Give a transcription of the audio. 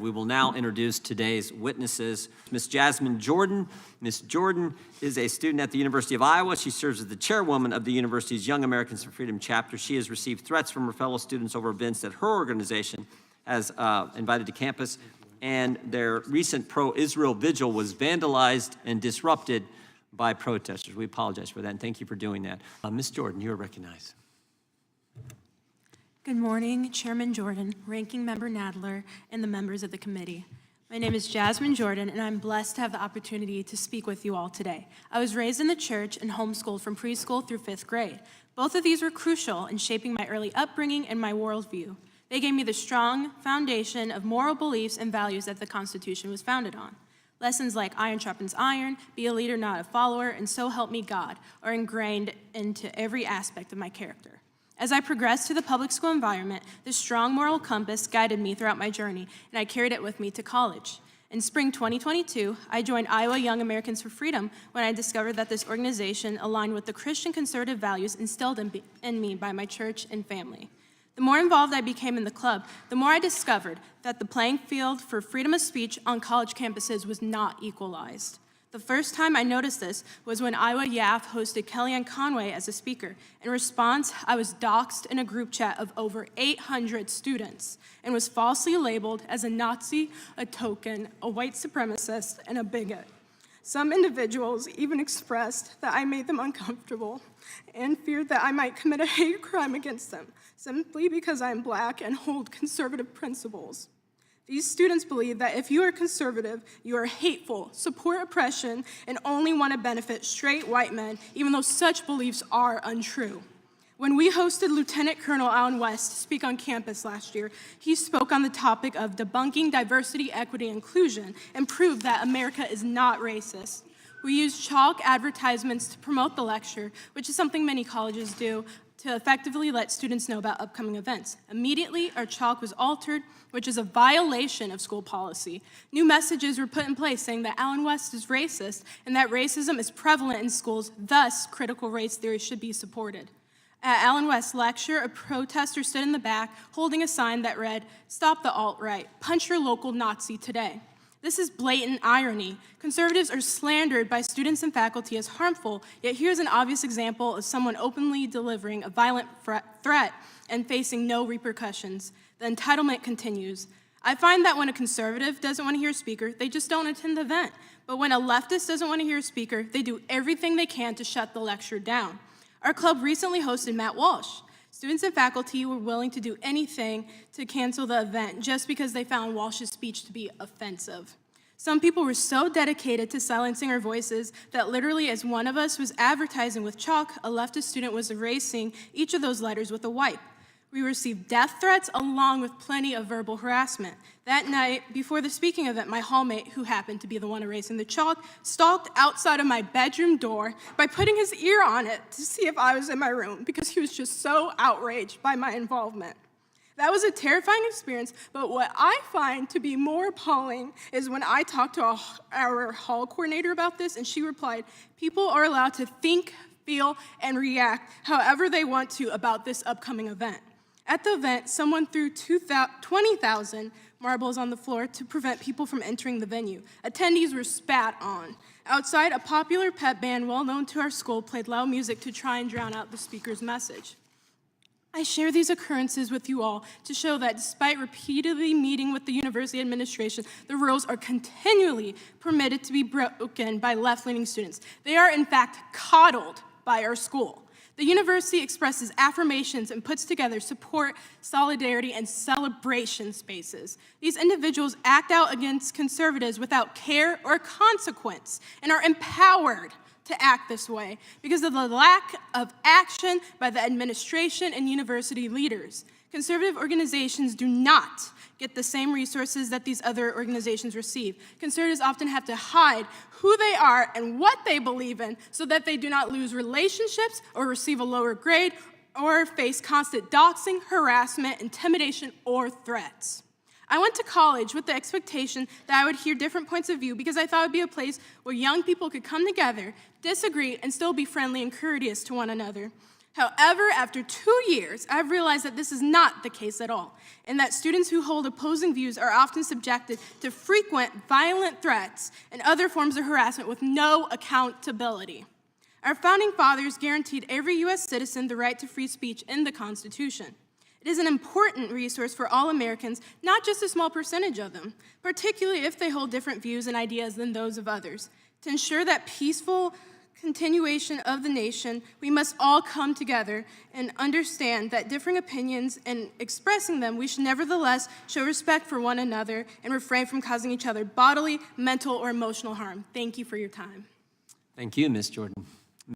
We will now introduce today's witnesses. Ms. Jasmyn Jordan. Ms. Jordan is a student at the University of Iowa. She serves as the chairwoman of the university's Young Americans for Freedom chapter. She has received threats from her fellow students over events that her organization has invited to campus, and their recent pro-Israel vigil was vandalized and disrupted by protesters. We apologize for that, and thank you for doing that. Ms. Jordan, you are recognized. Good morning, Chairman Jordan, Ranking Member Nadler, and the members of the committee. My name is Jasmyn Jordan, and I'm blessed to have the opportunity to speak with you all today. I was raised in the church and homeschooled from preschool through 5th grade. Both of these were crucial in shaping my early upbringing and my worldview. They gave me the strong foundation of moral beliefs and values that the Constitution was founded on. Lessons like iron sharpens iron, be a leader, not a follower, and so help me God are ingrained into every aspect of my character. As I progressed through the public school environment, this strong moral compass guided me throughout my journey, and I carried it with me to college. In spring 2022, I joined Iowa Young Americans for Freedom when I discovered that this organization aligned with the Christian conservative values instilled in me by my church and family. The more involved I became in the club, the more I discovered that the playing field for freedom of speech on college campuses was not equalized. The first time I noticed this was when Iowa YAF hosted Kellyanne Conway as a speaker. In response, I was doxxed in a group chat of over 800 students and was falsely labeled as a Nazi, a token, a white supremacist, and a bigot. Some individuals even expressed that I made them uncomfortable and feared that I might commit a hate crime against them, simply because I am Black and hold conservative principles. These students believe that if you are conservative, you are hateful, support oppression, and only want to benefit straight white men, even though such beliefs are untrue. When we hosted Lieutenant Colonel Allen West to speak on campus last year, he spoke on the topic of debunking diversity, equity, and inclusion and proved that America is not racist. We used chalk advertisements to promote the lecture, which is something many colleges do, to effectively let students know about upcoming events. Immediately, our chalk was altered, which is a violation of school policy. New messages were put in place saying that Allen West is racist and that racism is prevalent in schools, thus critical race theory should be supported. At Allen West's lecture, a protester stood in the back holding a sign that read, "Stop the alt-right, punch your local Nazi today." This is blatant irony. Conservatives are slandered by students and faculty as harmful, yet here's an obvious example of someone openly delivering a violent threat and facing no repercussions. The entitlement continues. I find that when a conservative doesn't want to hear a speaker, they just don't attend the event. But when a leftist doesn't want to hear a speaker, they do everything they can to shut the lecture down. Our club recently hosted Matt Walsh. Students and faculty were willing to do anything to cancel the event just because they found Walsh's speech to be offensive. Some people were so dedicated to silencing our voices that literally as one of us was advertising with chalk, a leftist student was erasing each of those letters with a wipe. We received death threats along with plenty of verbal harassment. That night, before the speaking event, my hallmate, who happened to be the one erasing the chalk, stalked outside of my bedroom door by putting his ear on it to see if I was in my room because he was just so outraged by my involvement. That was a terrifying experience, but what I find to be more appalling is when I talked to our hall coordinator about this, and she replied, "People are allowed to think, feel, and react however they want to about this upcoming event." At the event, someone threw 20,000 marbles on the floor to prevent people from entering the venue. Attendees were spat on. Outside, a popular pep band well known to our school played loud music to try and drown out the speaker's message. I share these occurrences with you all to show that despite repeatedly meeting with the university administration, the rules are continually permitted to be broken by left-leaning students. They are, in fact, coddled by our school. The university expresses affirmations and puts together support, solidarity, and celebration spaces. These individuals act out against conservatives without care or consequence and are empowered to act this way because of the lack of action by the administration and university leaders. Conservative organizations do not get the same resources that these other organizations receive. Conservatives often have to hide who they are and what they believe in so that they do not lose relationships or receive a lower grade or face constant doxing, harassment, intimidation, or threats. I went to college with the expectation that I would hear different points of view because I thought it would be a place where young people could come together, disagree, and still be friendly and courteous to one another. However, after 2 years, I've realized that this is not the case at all, and that students who hold opposing views are often subjected to frequent violent threats and other forms of harassment with no accountability. Our founding fathers guaranteed every U.S. citizen the right to free speech in the Constitution. It is an important resource for all Americans, not just a small percentage of them, particularly if they hold different views and ideas than those of others. To ensure that peaceful continuation of the nation, we must all come together and understand that differing opinions and expressing them, we should nevertheless show respect for one another and refrain from causing each other bodily, mental, or emotional harm. Thank you for your time. Thank you, Ms. Jordan.